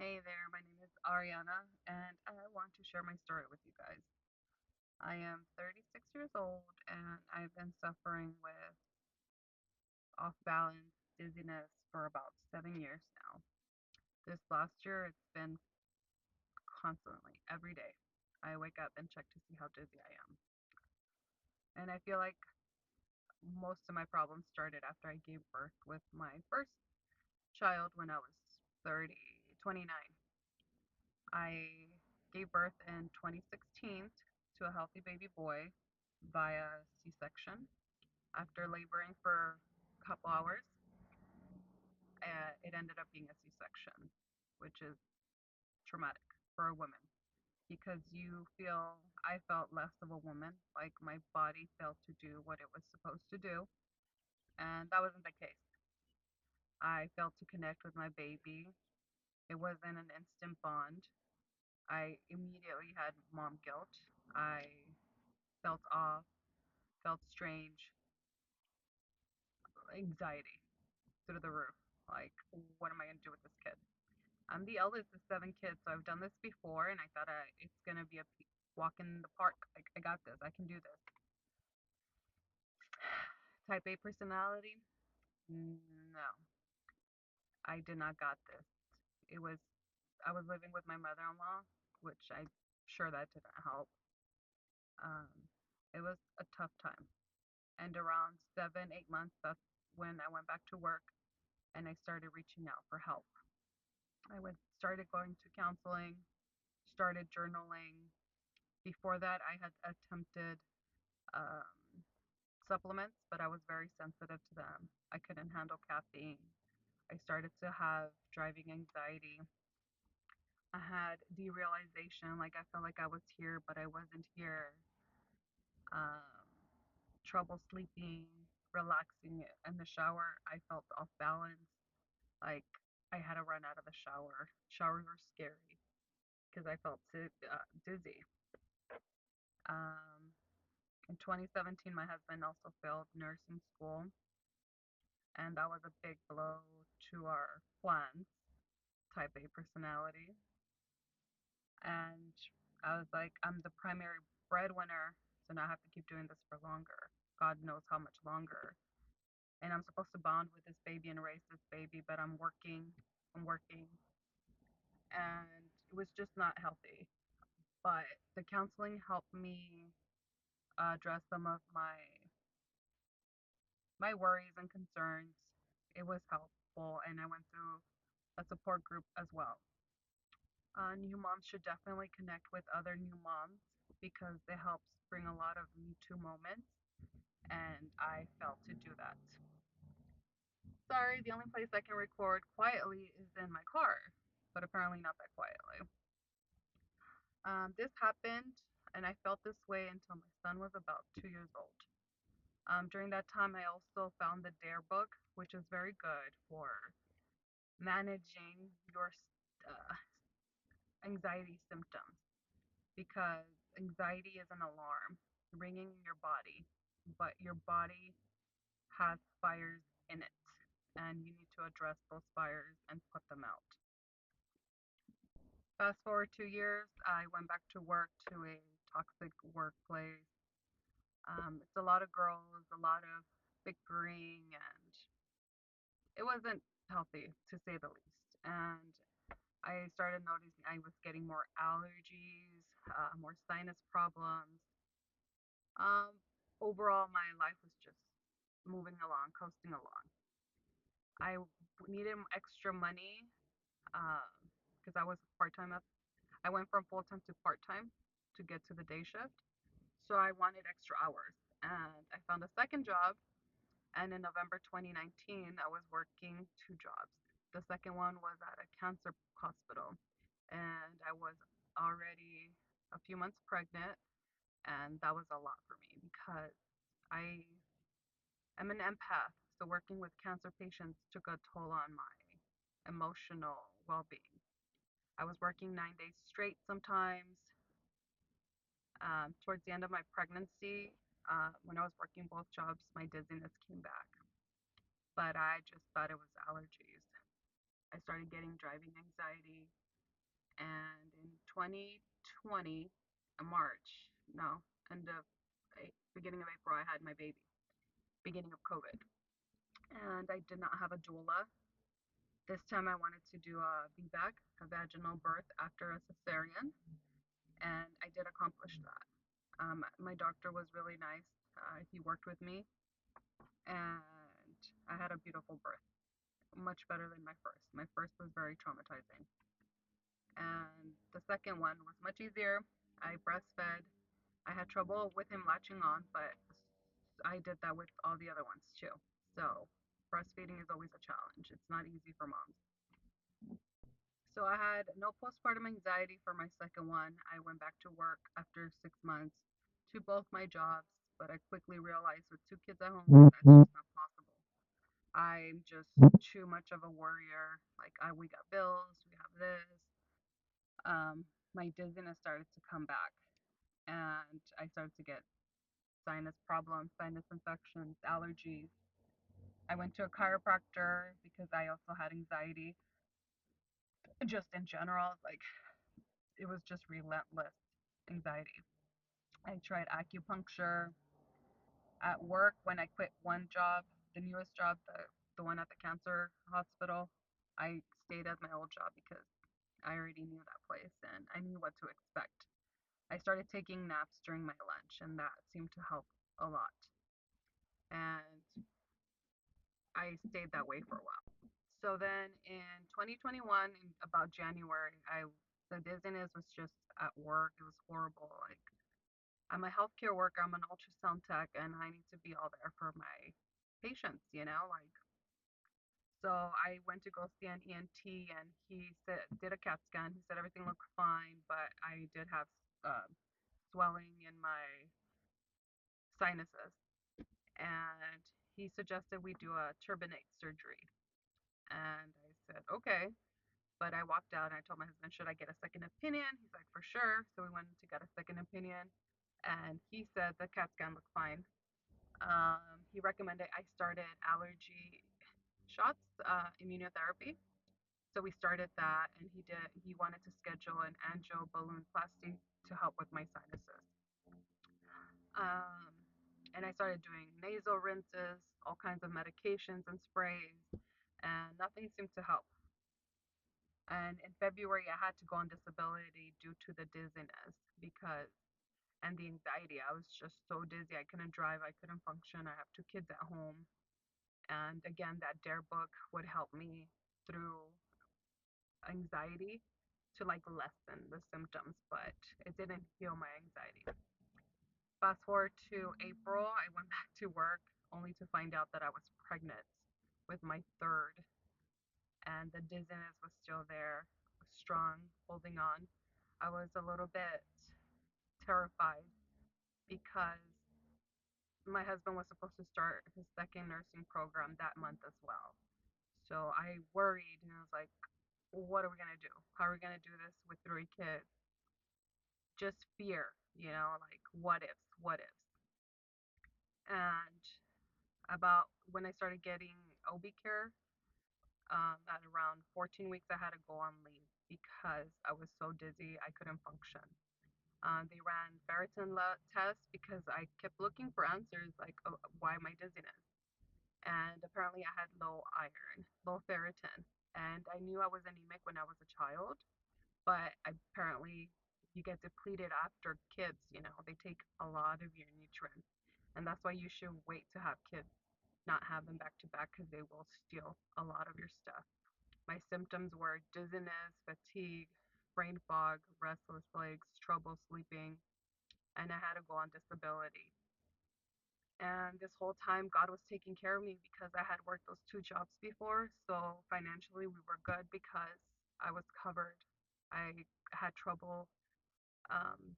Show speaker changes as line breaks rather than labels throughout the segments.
Hey there, my name is Ariana, and I want to share my story with you guys. I am 36 years old, and I've been suffering with off balance, dizziness for about 7 years now. This last year, it's been constantly, every day. I wake up and check to see how dizzy I am. And I feel like most of my problems started after I gave birth with my first child when I was 29. I gave birth in 2016 to a healthy baby boy via C-section. After laboring for a couple hours, it ended up being a C-section, which is traumatic for a woman because I felt less of a woman, like my body failed to do what it was supposed to do, and that wasn't the case. I failed to connect with my baby. It wasn't an instant bond. I immediately had mom guilt. I felt off, felt strange, anxiety through the roof. Like, what am I going to do with this kid? I'm the eldest of 7 kids, so I've done this before, and I thought it's going to be a walk in the park. Like, I got this. I can do this. Type A personality? No, I did not got this. It was, I was living with my mother-in-law, which I'm sure that didn't help. Um, it was a tough time. And around 7, 8 months, that's when I went back to work and I started reaching out for help. Started going to counseling, started journaling. Before that, I had attempted um, supplements, but I was very sensitive to them. I couldn't handle caffeine. I started to have driving anxiety. I had derealization, like I felt like I was here, but I wasn't here. Um, Trouble sleeping, relaxing in the shower. I felt off balance. Like I had to run out of the shower. Showers were scary because I felt dizzy. Um, in 2017, my husband also failed nursing school, and that was a big blow to our plans. Type A personality, and I was like, I'm the primary breadwinner, so now I have to keep doing this for longer. God knows how much longer. And I'm supposed to bond with this baby and raise this baby, but I'm working, and it was just not healthy. But the counseling helped me address some of my worries and concerns. It was helpful, and I went through a support group as well. New moms should definitely connect with other new moms because it helps bring a lot of Me Too moments, and I failed to do that. Sorry, the only place I can record quietly is in my car, but apparently not that quietly. This happened, and I felt this way until my son was about 2 years old. During that time, I also found the Dare book, which is very good for managing your uh, anxiety symptoms because anxiety is an alarm ringing in your body, but your body has fires in it, and you need to address those fires and put them out. Fast forward 2 years, I went back to work to a toxic workplace. It's a lot of girls, a lot of bickering, and it wasn't healthy to say the least. And I started noticing I was getting more allergies, more sinus problems. Um, Overall, my life was just moving along, coasting along. I needed extra money because I was part time. I went from full time to part time to get to the day shift. So I wanted extra hours. And I found a second job. And in November 2019, I was working two jobs. The second one was at a cancer hospital. And I was already a few months pregnant. And that was a lot for me because I am an empath. So working with cancer patients took a toll on my emotional well being. I was working 9 days straight sometimes. Towards the end of my pregnancy, when I was working both jobs, my dizziness came back, but I just thought it was allergies. I started getting driving anxiety. And in 2020, March, no, end of beginning of April, I had my baby, beginning of COVID. And I did not have a doula. This time I wanted to do a VBAC, a vaginal birth after a cesarean, and I did accomplish that. My doctor was really nice. He worked with me, and I had a beautiful birth, much better than my first. My first was very traumatizing, and the second one was much easier. I breastfed. I had trouble with him latching on, but I did that with all the other ones too. So breastfeeding is always a challenge. It's not easy for moms. So I had no postpartum anxiety for my second one. I went back to work after 6 months to both my jobs, but I quickly realized with two kids at home, that's just not possible. I'm just too much of a worrier. Like, we got bills, we have this. My dizziness started to come back, and I started to get sinus problems, sinus infections, allergies. I went to a chiropractor because I also had anxiety, just in general. Like, it was just relentless anxiety. I tried acupuncture at work when I quit one job, the newest job, the one at the cancer hospital. I stayed at my old job because I already knew that place and I knew what to expect. I started taking naps during my lunch, and that seemed to help a lot. And I stayed that way for a while. So then in 2021, in about January, I the dizziness was just at work. It was horrible. Like, I'm a healthcare worker. I'm an ultrasound tech, and I need to be all there for my patients. Like, so I went to go see an ENT, and he said did a CAT scan. He said everything looked fine, but I did have uh, swelling in my sinuses, and he suggested we do a turbinate surgery. And I said okay, but I walked out and I told my husband, should I get a second opinion? He's like, for sure. So we went to get a second opinion, and he said the CAT scan looked fine. He recommended I started allergy shots, immunotherapy. So we started that, and he wanted to schedule an angio balloonoplasty to help with my sinuses. Um, and I started doing nasal rinses, all kinds of medications and sprays, and nothing seemed to help. And in February, I had to go on disability due to the dizziness and the anxiety. I was just so dizzy. I couldn't drive. I couldn't function. I have two kids at home. And again, that Dare book would help me through anxiety to like lessen the symptoms, but it didn't heal my anxiety. Fast forward to April, I went back to work only to find out that I was pregnant with my third, and the dizziness was still there, strong, holding on. I was a little bit terrified because my husband was supposed to start his second nursing program that month as well. So I worried and I was like, what are we going to do? How are we going to do this with three kids? Just fear, like what ifs, what ifs. And about when I started getting OB care, at around 14 weeks, I had to go on leave because I was so dizzy, I couldn't function. They ran ferritin tests because I kept looking for answers like, oh, why my dizziness? And apparently I had low iron, low ferritin. And I knew I was anemic when I was a child, but apparently you get depleted after kids, they take a lot of your nutrients. And that's why you should wait to have kids, not have them back to back because they will steal a lot of your stuff. My symptoms were dizziness, fatigue, brain fog, restless legs, trouble sleeping, and I had to go on disability. And this whole time, God was taking care of me because I had worked those two jobs before. So financially, we were good because I was covered. I had trouble um,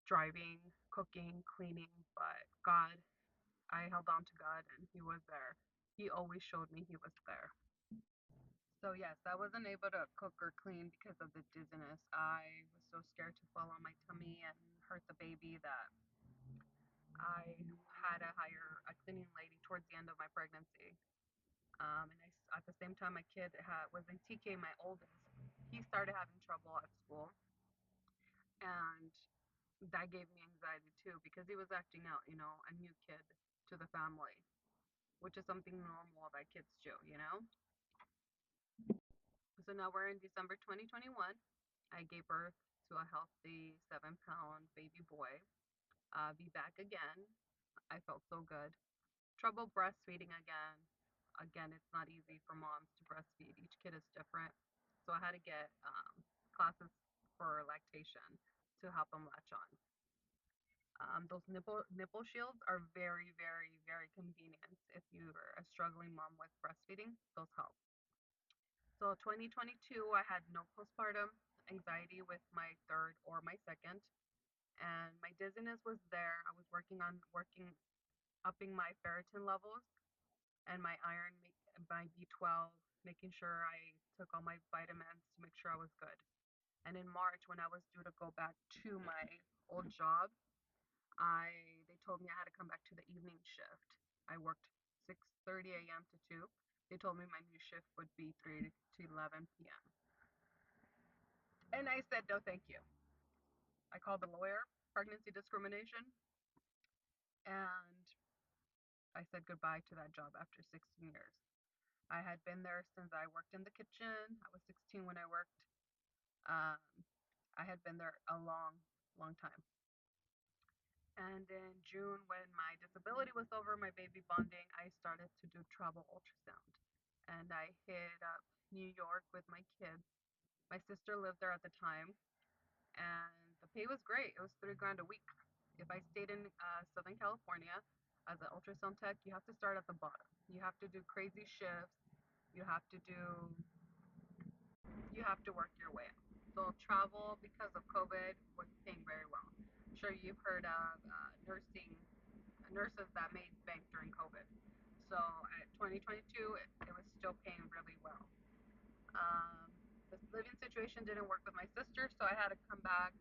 driving, cooking, cleaning, but God, I held on to God and He was there. He always showed me He was there. So yes, I wasn't able to cook or clean because of the dizziness. I was so scared to fall on my tummy and hurt the baby that I had to hire a cleaning lady towards the end of my pregnancy. And at the same time, my kid was in TK, my oldest. he started having trouble at school, and that gave me anxiety too because he was acting out, a new kid to the family, which is something normal that kids do. So now we're in December 2021. I gave birth to a healthy 7-pound baby boy. Be back again. I felt so good. Trouble breastfeeding again. Again, it's not easy for moms to breastfeed. Each kid is different. So I had to get classes for lactation to help them latch on. Those nipple shields are very, very, very convenient if you're a struggling mom with breastfeeding. Those help. So 2022, I had no postpartum anxiety with my third or my second, and my dizziness was there. I was working upping my ferritin levels and my iron, my B12, making sure I took all my vitamins to make sure I was good. And in March, when I was due to go back to my old job, they told me I had to come back to the evening shift. I worked 6:30 a.m. to 2. They told me my new shift would be 3 to 11 p.m. And I said no, thank you. I called the lawyer, pregnancy discrimination, and I said goodbye to that job after 16 years. I had been there since I worked in the kitchen. I was 16 when I worked. Um, I had been there a long, long time. And in June, when my disability was over, my baby bonding, I started to do travel ultrasound. And I hit up New York with my kids. My sister lived there at the time, and the pay was great. It was 3 grand a week. If I stayed in Southern California as an ultrasound tech, you have to start at the bottom. You have to do crazy shifts. You have to do you have to work your way up. So travel because of COVID was paying very well. I'm sure you've heard of nurses that made bank during COVID. So at 2022, it was still paying really well. Um, the living situation didn't work with my sister, so I had to come back,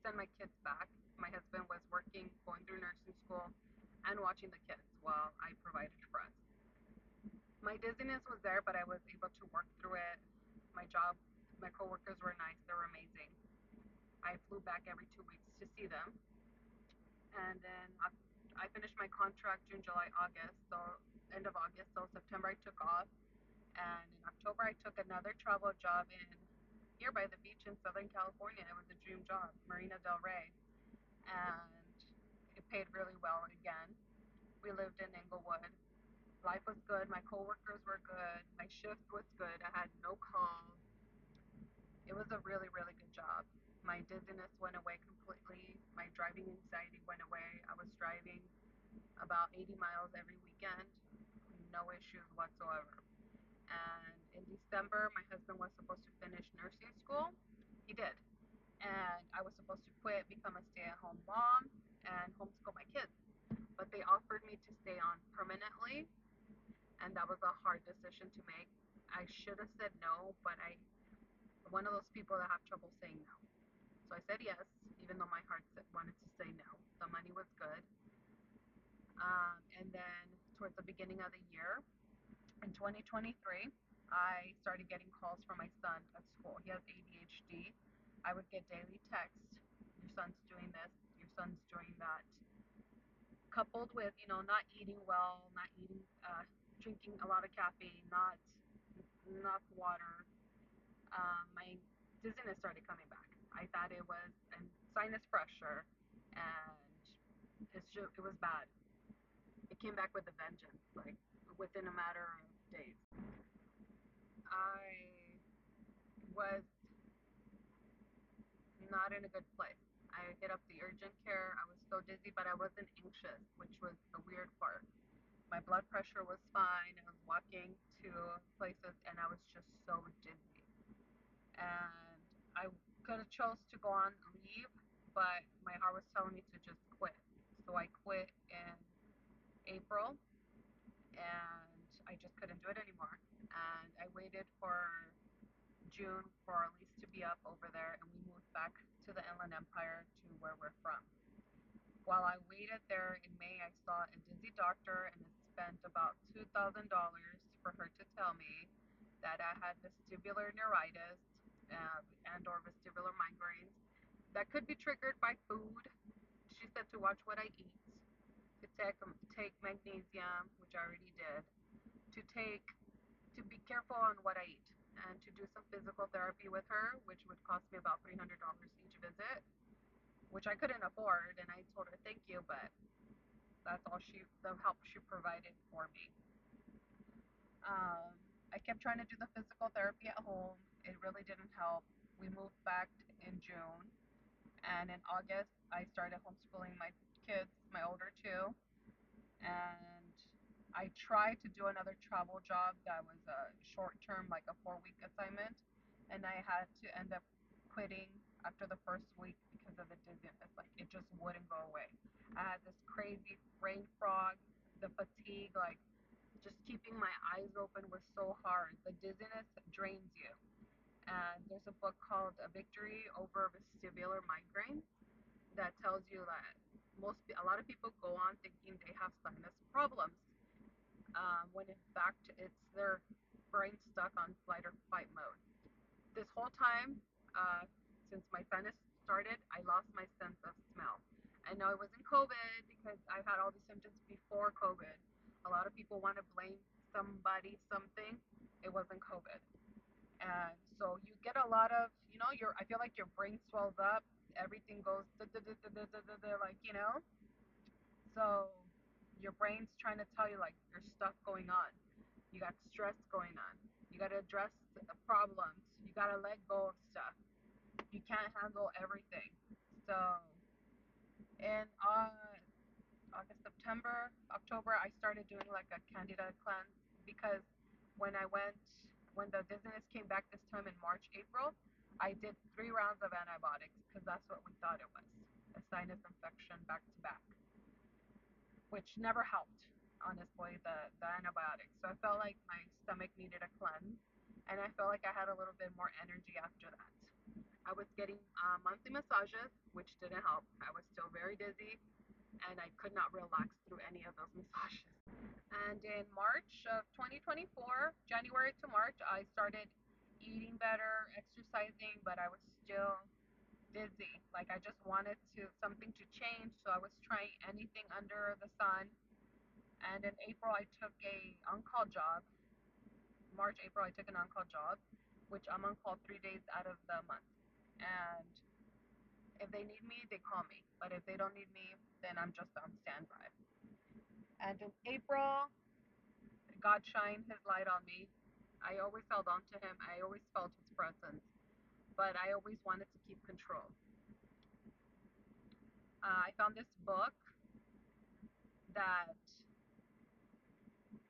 send my kids back. My husband was working, going through nursing school, and watching the kids while I provided for us. My dizziness was there, but I was able to work through it. My job, my coworkers were nice, they were amazing. I flew back every 2 weeks to see them. And then I finished my contract June, July, August. So end of August, so September I took off. And in October I took another travel job in here by the beach in Southern California. It was a dream job, Marina Del Rey. And it paid really well again. We lived in Inglewood. Life was good. My coworkers were good. My shift was good. I had no calls. It was a really, really good job. My dizziness went away completely. My driving anxiety went away. I was driving about 80 miles every weekend, no issues whatsoever. And in December, my husband was supposed to finish nursing school. He did. And I was supposed to quit, become a stay at home mom, and homeschool my kids. But they offered me to stay on permanently, and that was a hard decision to make. I should have said no, but I'm one of those people that have trouble saying no. So I said yes, even though my heart wanted to say no. The money was good. And then towards the beginning of the year, in 2023, I started getting calls from my son at school. He has ADHD. I would get daily texts. Your son's doing this. Your son's doing that. Coupled with, not eating well, not eating, drinking a lot of caffeine, not enough water, my dizziness started coming back. I thought it was sinus pressure, and it was bad. It came back with a vengeance, like within a matter of days. I was not in a good place. I hit up the urgent care. I was so dizzy, but I wasn't anxious, which was the weird part. My blood pressure was fine. I was walking to places, and I was just so dizzy. And I could have chose to go on leave, but my heart was telling me to just quit. So I quit in April, and I just couldn't do it anymore. And I waited for June for our lease to be up over there, and we moved back to the Inland Empire to where we're from. While I waited there in May, I saw a dizzy doctor, and it spent about $2,000 for her to tell me that I had vestibular neuritis and or vestibular migraines that could be triggered by food. She said to watch what I eat, to take magnesium, which I already did, to take to be careful on what I eat, and to do some physical therapy with her, which would cost me about $300 each visit, which I couldn't afford. And I told her thank you, but that's all the help she provided for me. Um, I kept trying to do the physical therapy at home. It really didn't help. We moved back in June, and in August, I started homeschooling my kids, my older two, and I tried to do another travel job that was a short term, like a 4 week assignment, and I had to end up quitting after the first week because of the dizziness. Like it just wouldn't go away. I had this crazy brain fog, the fatigue, like just keeping my eyes open was so hard. The dizziness drains you. And there's a book called A Victory Over Vestibular Migraine that tells you that a lot of people go on thinking they have sinus problems, when in fact it's their brain stuck on flight or fight mode. This whole time, uh, since my sinus started, I lost my sense of smell. I know it wasn't COVID because I've had all the symptoms before COVID. A lot of people want to blame somebody, something. It wasn't COVID. And so you get a lot of, I feel like your brain swells up, everything goes like, so your brain's trying to tell you like there's stuff going on. You got stress going on. You got to address the problems. You got to let go of stuff. You can't handle everything. So in August, September, October, I started doing like a candida cleanse because when I went, when the dizziness came back this time in March, April, I did 3 rounds of antibiotics because that's what we thought it was, a sinus infection back to back, which never helped, honestly, the antibiotics. So I felt like my stomach needed a cleanse, and I felt like I had a little bit more energy after that. I was getting monthly massages, which didn't help. I was still very dizzy, and I could not relax through any of those massages. And in March of 2024, January to March, I started eating better, exercising, but I was still dizzy. Like I just wanted something to change, so I was trying anything under the sun. And in April, I took a on-call job. March, April, I took an on-call job, which I'm on call 3 days out of the month. And if they need me, they call me. But if they don't need me, then I'm just on standby. And in April, God shined his light on me. I always held on to him. I always felt his presence. But I always wanted to keep control. I found this book that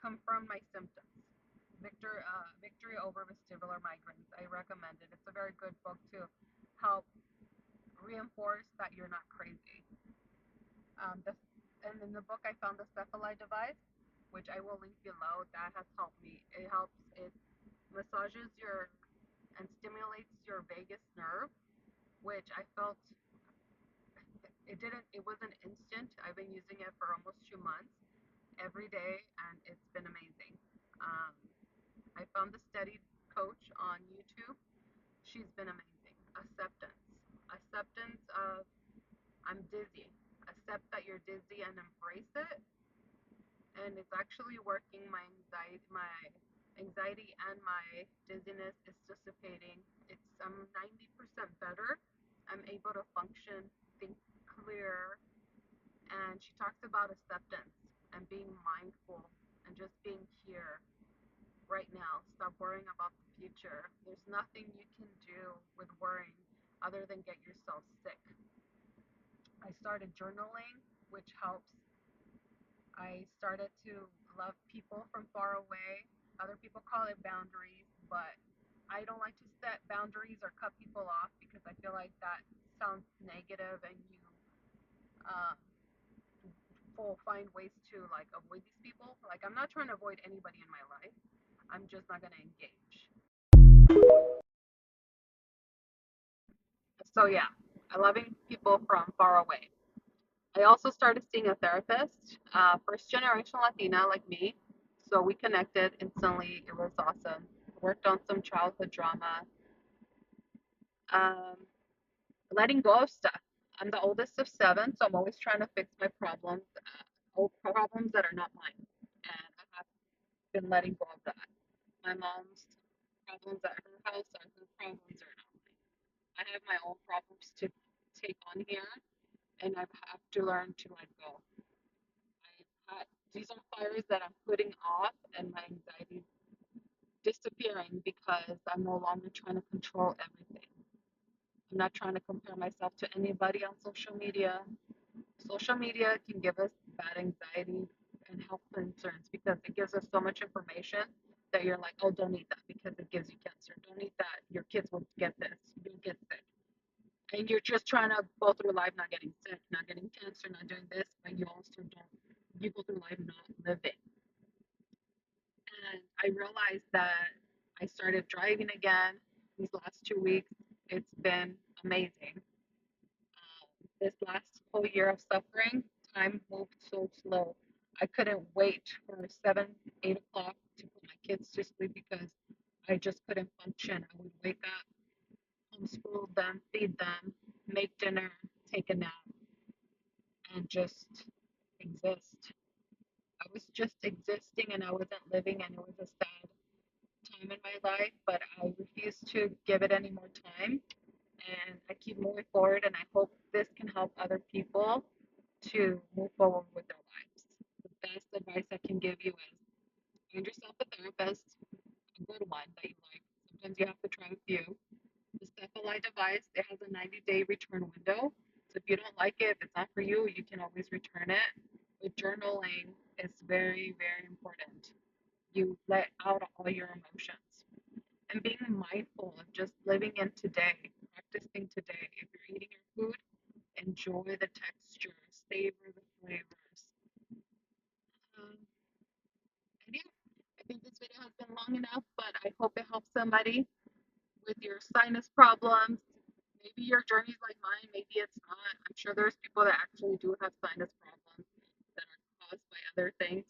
confirmed my symptoms. Victory Over Vestibular Migraines. I recommend it. It's a very good book to help reinforce that you're not crazy. And in the book, I found the cephalai device, which I will link below. That has helped me. It massages and stimulates your vagus nerve, which I felt it wasn't instant. I've been using it for almost 2 months every day, and it's been amazing. Um, I found the Steady coach on YouTube. She's been amazing. Acceptance of I'm dizzy. Accept that you're dizzy and embrace it. And it's actually working. My anxiety and my dizziness is dissipating. I'm 90% better. I'm able to function, think clear. And she talks about acceptance and being mindful and just being here right now. Stop worrying about the future. There's nothing you can do with worrying other than get yourself sick. I started journaling, which helps. I started to love people from far away. Other people call it boundaries, but I don't like to set boundaries or cut people off because I feel like that sounds negative, and you um, will find ways to like avoid these people. Like I'm not trying to avoid anybody in my life. I'm just not going to engage. So yeah, I loving people from far away. I also started seeing a therapist, first generation Latina like me. So we connected instantly. It was awesome. Worked on some childhood trauma. Um, Letting go of stuff. I'm the oldest of seven, so I'm always trying to fix my problems, old problems that are not mine. And I have been letting go of that. My mom's problems at her house are her problems are not mine. I have my own problems to take on here, and I have to learn to let go. These are fires that I'm putting off, and my anxiety disappearing because I'm no longer trying to control everything. I'm not trying to compare myself to anybody on social media. Social media can give us bad anxiety and health concerns because it gives us so much information that you're like, oh, don't eat that because it gives you cancer. Don't eat that. Your kids will get this. You'll get sick. And you're just trying to go through life not getting sick, not getting cancer, not doing this, but you also don't, you go through life not living. And I realized that I started driving again these last 2 weeks. It's been amazing. This last whole year of suffering, time moved so slow. I couldn't wait for 7, 8 o'clock to put my kids to sleep because I just couldn't function. I would wake up, homeschool them, feed them, make dinner, take a nap, and just exist. I was just existing and I wasn't living, and it was a sad time in my life, but I refuse to give it any more time. And I keep moving forward, and I hope this can help other people to move forward with their lives. The best advice I can give you is find yourself a therapist, a good one that you like. Sometimes you have to try a few. The Cephalai device, it has a 90-day return window. So if you don't like it, if it's not for you, you can always return it. With journaling, it's very, very important. You let out all your emotions. And being mindful of just living in today, practicing today. If you're eating your food, enjoy the texture, savor the flavors. Um, and yeah, I think this video has been long enough, but I hope it helps somebody with your sinus problems. Maybe your journey's like mine, maybe it's not. I'm sure there's people that actually do have sinus problems that are caused by other things,